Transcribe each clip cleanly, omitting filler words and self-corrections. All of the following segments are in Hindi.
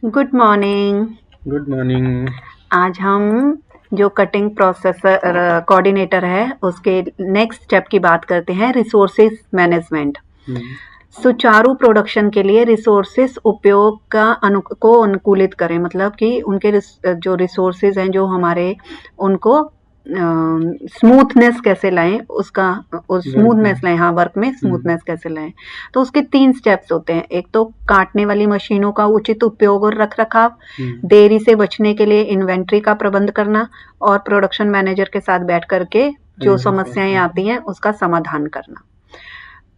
Good morning. Good morning. आज हम जो कटिंग प्रोसेस कोऑर्डिनेटर है उसके नेक्स्ट स्टेप की बात करते हैं, रिसोर्सेज मैनेजमेंट। सुचारू प्रोडक्शन के लिए रिसोर्सेज उपयोग को अनुकूलित करें, मतलब कि उनके जो रिसोर्सेज हैं जो हमारे, उनको स्मूथनेस कैसे लाएं, उसका स्मूथनेस लाएं, हाँ वर्क में स्मूथनेस कैसे लाएं। तो उसके 3 स्टेप्स होते हैं। एक तो काटने वाली मशीनों का उचित उपयोग और रख रखाव, देरी से बचने के लिए इन्वेंट्री का प्रबंध करना, और प्रोडक्शन मैनेजर के साथ बैठ करके जो समस्याएं आती हैं उसका समाधान करना।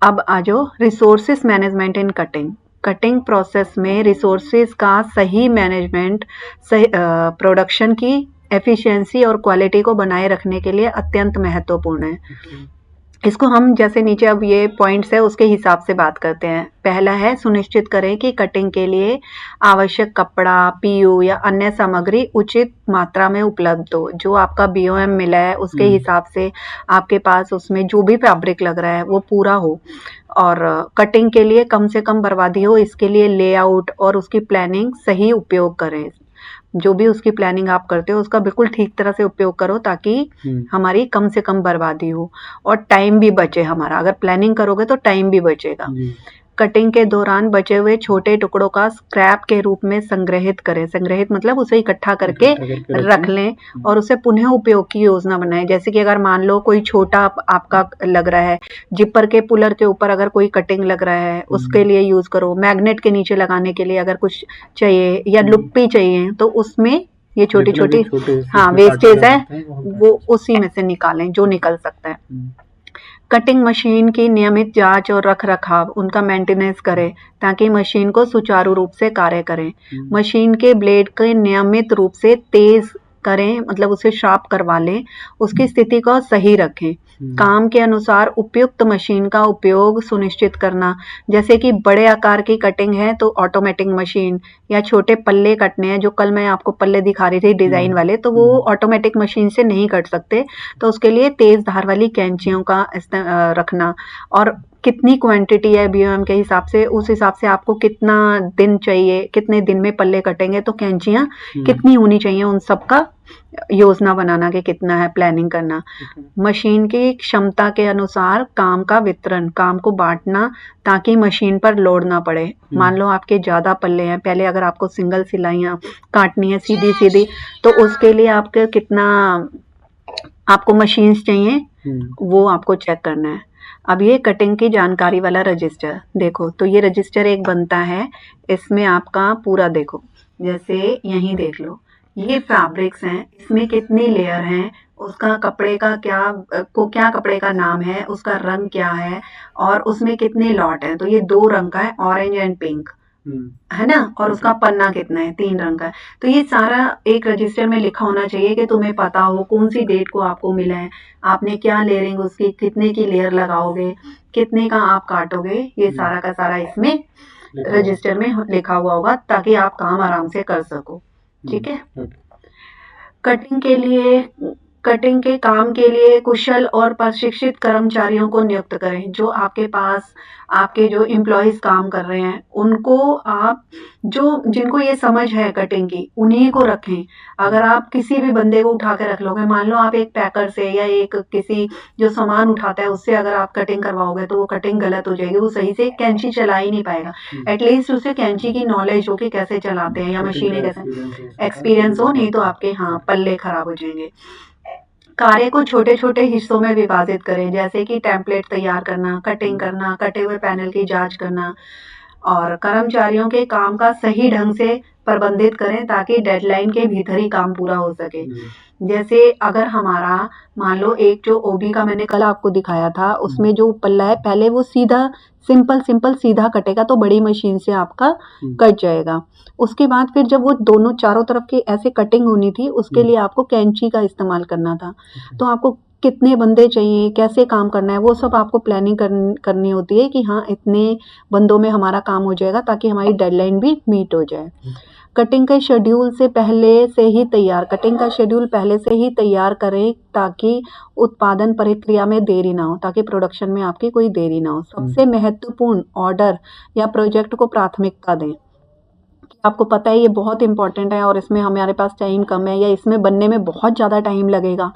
अब आ जाओ resources management in cutting. Cutting process में रिसोर्सेज का सही मैनेजमेंट प्रोडक्शन की एफिशिएंसी और क्वालिटी को बनाए रखने के लिए अत्यंत महत्वपूर्ण है। इसको हम जैसे नीचे अब ये पॉइंट्स है उसके हिसाब से बात करते हैं। पहला है, सुनिश्चित करें कि कटिंग के लिए आवश्यक कपड़ा, पीयू या अन्य सामग्री उचित मात्रा में उपलब्ध हो। जो आपका बीओएम मिला है उसके हिसाब से आपके पास उसमें जो भी फैब्रिक लग रहा है वो पूरा हो, और कटिंग के लिए कम से कम बर्बादी हो। इसके लिए लेआउट और उसकी प्लानिंग सही उपयोग करें। जो भी उसकी प्लानिंग आप करते हो उसका बिल्कुल ठीक तरह से उपयोग करो ताकि हमारी कम से कम बर्बादी हो और टाइम भी बचे हमारा। अगर प्लानिंग करोगे तो टाइम भी बचेगा। कटिंग के दौरान बचे हुए छोटे टुकड़ों का स्क्रैप के रूप में संग्रहित करें। संग्रहित मतलब उसे इकट्ठा करके रख लें और उसे पुनः उपयोग की योजना बनाएं। जैसे कि अगर मान लो कोई छोटा आपका लग रहा है, जिपर के पुलर के ऊपर अगर कोई कटिंग लग रहा है उसके लिए यूज करो। मैग्नेट के नीचे लगाने के लिए अगर कुछ चाहिए या लुप्पी चाहिए तो उसमें ये छोटी छोटी हाँ वेस्टेज है वो उसी में से निकालें जो निकल सकता है। कटिंग मशीन की नियमित जांच और रख रखाव, उनका मेंटेनेंस करें ताकि मशीन को सुचारू रूप से कार्य करें। मशीन के ब्लेड के नियमित रूप से तेज करें, मतलब उसे शार्प करवा लें, उसकी स्थिति को सही रखें। काम के अनुसार उपयुक्त मशीन का उपयोग सुनिश्चित करना। जैसे कि बड़े आकार की कटिंग है तो ऑटोमेटिक मशीन, या छोटे पल्ले कटने हैं, जो कल मैं आपको पल्ले दिखा रही थी डिजाइन वाले, तो वो ऑटोमेटिक मशीन से नहीं कट सकते, तो उसके लिए तेज धार वाली कैंचियों का रखना। और कितनी क्वांटिटी है बीओएम के हिसाब से, उस हिसाब से आपको कितना दिन चाहिए, कितने दिन में पल्ले कटेंगे तो कैंचियां कितनी होनी चाहिए, उन सब का योजना बनाना कि कितना है, प्लानिंग करना। मशीन की क्षमता के अनुसार काम का वितरण, काम को बांटना ताकि मशीन पर लोड ना पड़े। मान लो आपके ज्यादा पल्ले हैं, पहले अगर आपको सिंगल सिलाइयां काटनी है सीधी सीधी, तो उसके लिए आपके कितना आपको मशीन्स चाहिए वो आपको चेक करना है। अब ये कटिंग की जानकारी वाला रजिस्टर देखो, तो ये रजिस्टर एक बनता है, इसमें आपका पूरा देखो, जैसे यहीं देख लो ये फैब्रिक्स हैं, इसमें कितनी लेयर हैं, उसका कपड़े का क्या कपड़े का नाम है, उसका रंग क्या है, और उसमें कितने लॉट हैं। तो ये 2 रंग का है, ऑरेंज एंड पिंक, है ना, और उसका पन्ना कितना है, 3 रंग का है। तो ये सारा एक रजिस्टर में लिखा होना चाहिए कि तुम्हें पता हो कौन सी डेट को आपको मिला है, आपने क्या लेयरिंग, उसकी कितने की लेयर लगाओगे, कितने का आप काटोगे, ये सारा का सारा इसमें रजिस्टर में लिखा हुआ होगा ताकि आप काम आराम से कर सको। ठीक है। कटिंग के काम के लिए कुशल और प्रशिक्षित कर्मचारियों को नियुक्त करें। जो आपके पास आपके जो एम्प्लॉयज काम कर रहे हैं उनको आप, जो जिनको ये समझ है कटिंग की, उन्हीं को रखें। अगर आप किसी भी बंदे को उठा के रख लोगे, मान लो आप एक पैकर से या एक किसी जो सामान उठाता है उससे अगर आप कटिंग करवाओगे तो वो कटिंग गलत हो जाएगी, वो सही से कैंची चला ही नहीं पाएगा। एटलीस्ट उसे कैंची की नॉलेज हो कि कैसे चलाते हैं या मशीनें कैसे, एक्सपीरियंस हो, नहीं तो आपके हाँ पल्ले खराब हो जाएंगे। कार्य को छोटे छोटे हिस्सों में विभाजित करें, जैसे कि टेम्पलेट तैयार करना, कटिंग करना, कटे हुए पैनल की जांच करना, और कर्मचारियों के काम का सही ढंग से प्रबंधित करें ताकि डेडलाइन के भीतर ही काम पूरा हो सके। जैसे अगर हमारा मान लो एक जो ओबी का मैंने कल आपको दिखाया था, उसमें जो पल्ला है पहले वो सीधा सिंपल सीधा कटेगा तो बड़ी मशीन से आपका कट जाएगा। उसके बाद फिर जब वो दोनों चारों तरफ की ऐसे कटिंग होनी थी, उसके लिए आपको कैंची का इस्तेमाल करना था। तो आपको कितने बंदे चाहिए, कैसे काम करना है, वो सब आपको प्लानिंग करनी होती है कि हाँ इतने बंदों में हमारा काम हो जाएगा ताकि हमारी डेडलाइन भी मीट हो जाए। कटिंग का शेड्यूल कटिंग का शेड्यूल पहले से ही तैयार करें ताकि उत्पादन प्रक्रिया में देरी ना हो, ताकि प्रोडक्शन में आपकी कोई देरी ना हो। सबसे महत्वपूर्ण ऑर्डर या प्रोजेक्ट को प्राथमिकता दें। आपको पता है ये बहुत इंपॉर्टेंट है और इसमें हमारे पास टाइम कम है या इसमें बनने में बहुत ज़्यादा टाइम लगेगा,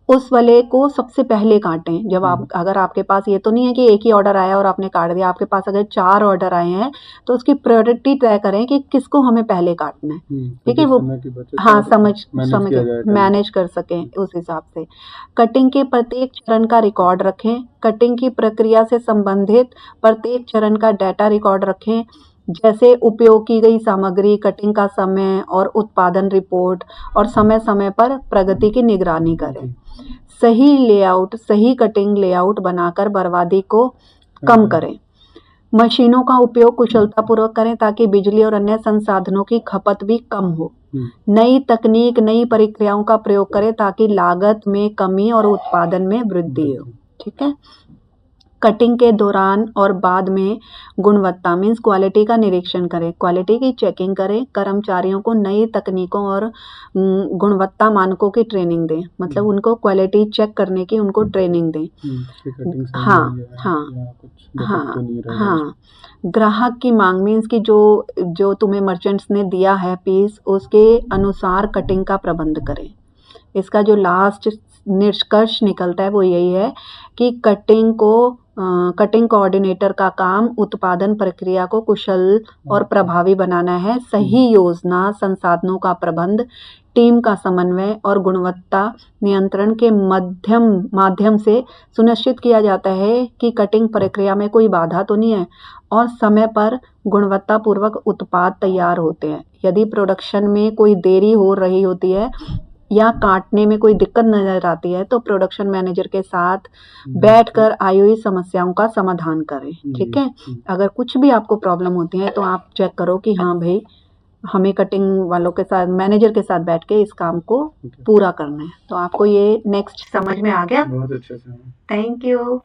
उस वाले को सबसे पहले काटें। जब आप अगर आपके पास ये तो नहीं है कि एक ही ऑर्डर आया और आपने काट दिया, आपके पास अगर 4 ऑर्डर आए हैं तो उसकी प्रायोरिटी तय करें कि किसको हमें पहले काटना है, ठीक है? वो हाँ समझ मैनेज कर सकें उस हिसाब से। कटिंग के प्रत्येक चरण का रिकॉर्ड रखें। कटिंग की प्रक्रिया से संबंधित प्रत्येक चरण का डाटा रिकॉर्ड रखें, जैसे उपयोग की गई सामग्री, कटिंग का समय और उत्पादन रिपोर्ट, और समय समय पर प्रगति की निगरानी करें। सही लेआउट, सही कटिंग लेआउट बनाकर बर्बादी को कम करें। मशीनों का उपयोग कुशलतापूर्वक करें ताकि बिजली और अन्य संसाधनों की खपत भी कम हो। नई तकनीक, नई प्रक्रियाओं का प्रयोग करें ताकि लागत में कमी और उत्पादन में वृद्धि हो, ठीक है? कटिंग के दौरान और बाद में गुणवत्ता मीन्स क्वालिटी का निरीक्षण करें, क्वालिटी की चेकिंग करें। कर्मचारियों को नई तकनीकों और गुणवत्ता मानकों की ट्रेनिंग दें, मतलब उनको क्वालिटी चेक करने की उनको ट्रेनिंग दें। हाँ, ग्राहक की मांग मीन्स कि जो तुम्हें मर्चेंट्स ने दिया है पीस, उसके अनुसार कटिंग का प्रबंध करें। इसका जो लास्ट निष्कर्ष निकलता है वो यही है कि कटिंग कोऑर्डिनेटर का काम उत्पादन प्रक्रिया को कुशल और प्रभावी बनाना है। सही योजना, संसाधनों का प्रबंध, टीम का समन्वय और गुणवत्ता नियंत्रण के माध्यम से सुनिश्चित किया जाता है कि कटिंग प्रक्रिया में कोई बाधा तो नहीं है और समय पर गुणवत्तापूर्वक उत्पाद तैयार होते हैं। यदि प्रोडक्शन में कोई देरी हो रही होती है या काटने में कोई दिक्कत नजर आती है तो प्रोडक्शन मैनेजर के साथ बैठकर आई हुई समस्याओं का समाधान करें, ठीक है? अगर कुछ भी आपको प्रॉब्लम होती है तो आप चेक करो कि हाँ भाई हमें कटिंग वालों के साथ, मैनेजर के साथ बैठ के इस काम को पूरा करना है। तो आपको ये नेक्स्ट समझ में आ गया? बहुत अच्छा था। Thank you.